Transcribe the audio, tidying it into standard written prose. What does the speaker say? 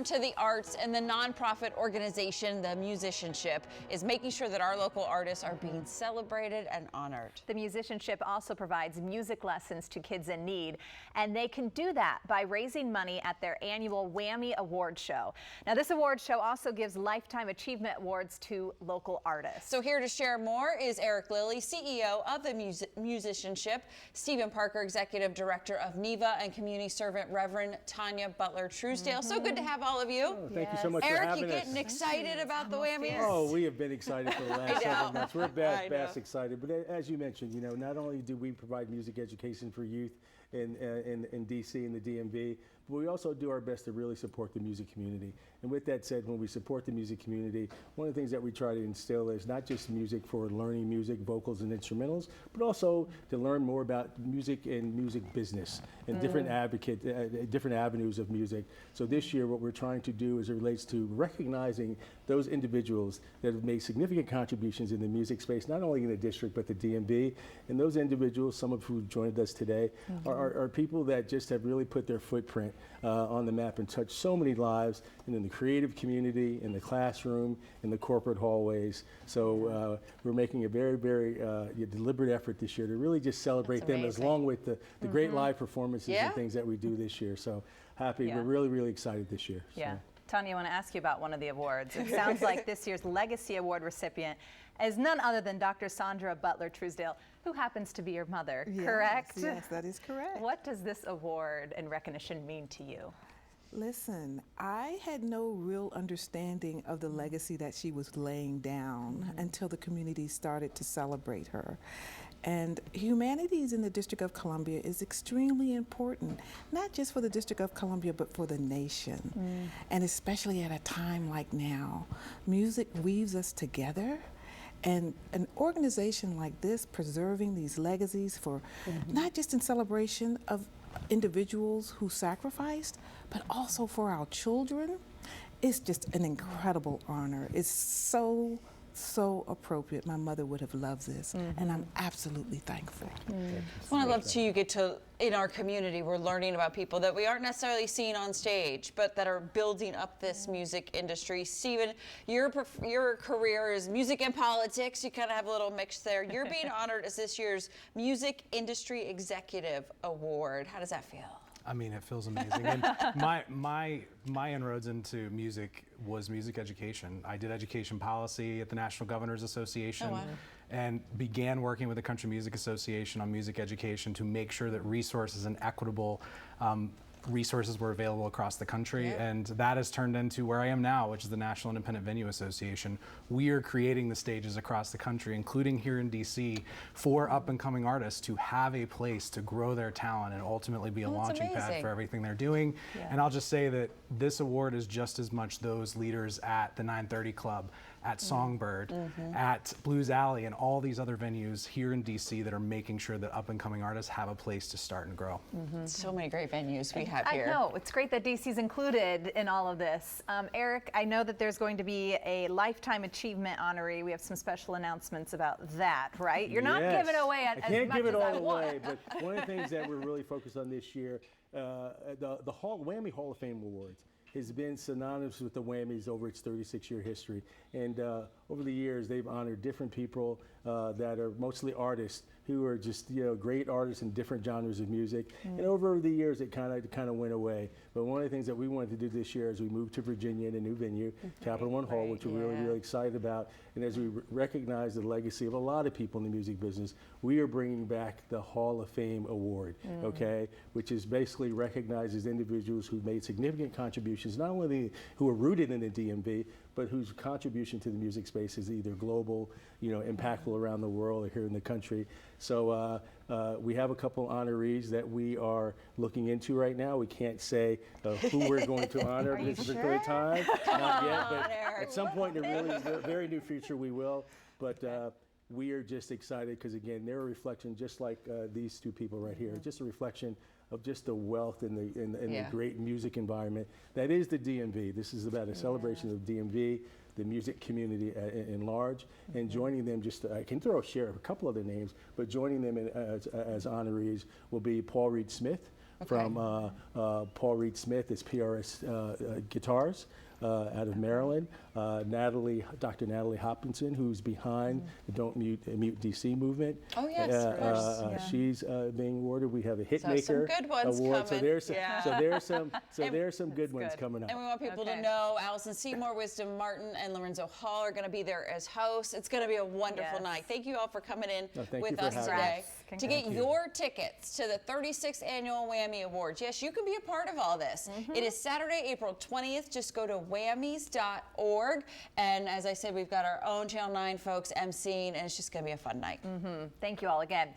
To the arts, and the nonprofit organization, the Musicianship, is making sure that our local artists are being celebrated and honored. The Musicianship also provides music lessons to kids in need, and they can do that by raising money at their annual Wammie Awards show. Now, this award show also gives Lifetime Achievement Awards to local artists. So here to share more is Eric Lilly, CEO of the Musicianship, Stephen Parker, Executive Director of NEVA, and Community Servant Reverend Tanya Butler-Truesdale. So good to have all of you. Oh, thank you so much for having us. Eric, you getting excited about the Whammies? Oh, we have been excited for the last several months. We're best excited. But as you mentioned, you know, not only do we provide music education for youth in D.C. and the DMV, but we also do our best to really support the music community. And with that said, when we support the music community, one of the things that we try to instill is not just music for learning music, vocals and instrumentals, but also to learn more about music and music business and different avenues of music. So this year, what we're trying to do as it relates to recognizing those individuals that have made significant contributions in the music space, not only in the district, but the DMV. And those individuals, some of who joined us today, are people that just have really put their footprint on the map and touched so many lives, and in the creative community, in the classroom, in the corporate hallways. So we're making a very, very deliberate effort this year to really just celebrate them, along with the great live performances and things that we do this year. So happy, we're really, really excited this year. Yeah. Tanya, I want to ask you about one of the awards. It sounds like this year's Legacy Award recipient is none other than Dr. Sandra Butler-Truesdale, who happens to be your mother, correct? Yes, that is correct. What does this award and recognition mean to you? Listen, I had no real understanding of the legacy that she was laying down until the community started to celebrate her. And humanities in the District of Columbia is extremely important, not just for the District of Columbia, but for the nation. And especially at a time like now, music weaves us together. And an organization like this, preserving these legacies for not just in celebration of individuals who sacrificed, but also for our children, is just an incredible honor. It's so appropriate. My mother would have loved this, and I'm absolutely thankful. Well, I love too, you get to, in our community, we're learning about people that we aren't necessarily seeing on stage, but that are building up this music industry. Stephen, your career is music and politics. You kind of have a little mix there. You're being honored as this year's Music Industry Executive Award. How does that feel? I mean, it feels amazing. And my inroads into music was music education. I did education policy at the National Governors Association and began working with the Country Music Association on music education to make sure that resources and equitable resources were available across the country, and that has turned into where I am now, which is the National Independent Venue Association. We are creating the stages across the country, including here in DC, for up-and-coming artists to have a place to grow their talent and ultimately be a launching pad for everything they're doing. And I'll just say that this award is just as much those leaders at the 930 Club, at Songbird, at Blues Alley, and all these other venues here in DC that are making sure that up-and-coming artists have a place to start and grow. So many great venues we have here. I know, it's great that DC's included in all of this. Eric, I know that there's going to be a Lifetime Achievement honoree. We have some special announcements about that, right? You're not giving away as much as I want. I can't give it all away, but one of the things that we're really focused on this year, the Wammie Hall of Fame Awards has been synonymous with the Whammies over its 36-year history. And over the years, they've honored different people that are mostly artists who are just, you know, great artists in different genres of music. And over the years, it kind of went away. But one of the things that we wanted to do this year as we moved to Virginia in a new venue, Capital One Hall, which we're really, really excited about. And as we recognize the legacy of a lot of people in the music business, we are bringing back the Hall of Fame Award, which is basically recognizes individuals who've made significant contributions, not only who are rooted in the DMV, but whose contribution to the music space is either global, you know, impactful around the world or here in the country. So we have a couple honorees that we are looking into right now. We can't say who we're going to honor at this particular time, not yet, but at some point in the very near future we will. But we are just excited because, again, they're a reflection, just like these two people right here, just a reflection of just the wealth and the great music environment that is the DMV. This is about a celebration of DMV, the music community in large, and joining them, just I can share a couple other names, but joining them as honorees will be Paul Reed Smith, from Paul Reed Smith is PRS Guitars out of Maryland. Dr. Natalie Hopkinson, who's behind the Don't Mute DC movement. Oh, yes, of course. She's being awarded. We have a some Hitmaker good ones award. coming. There's some good ones coming up. And we want people to Okay. know Allison Seymour, Wisdom Martin, and Lorenzo Hall are going to be there as hosts. It's going to be a wonderful Yes. night. Thank you all for coming in thank you with for us having today. us. To get your tickets to the 36th Annual Wammie Awards, yes, you can be a part of all this. It is Saturday, April 20th. Just go to whammies.org. And as I said, we've got our own Channel 9 folks emceeing, and it's just going to be a fun night. Thank you all again.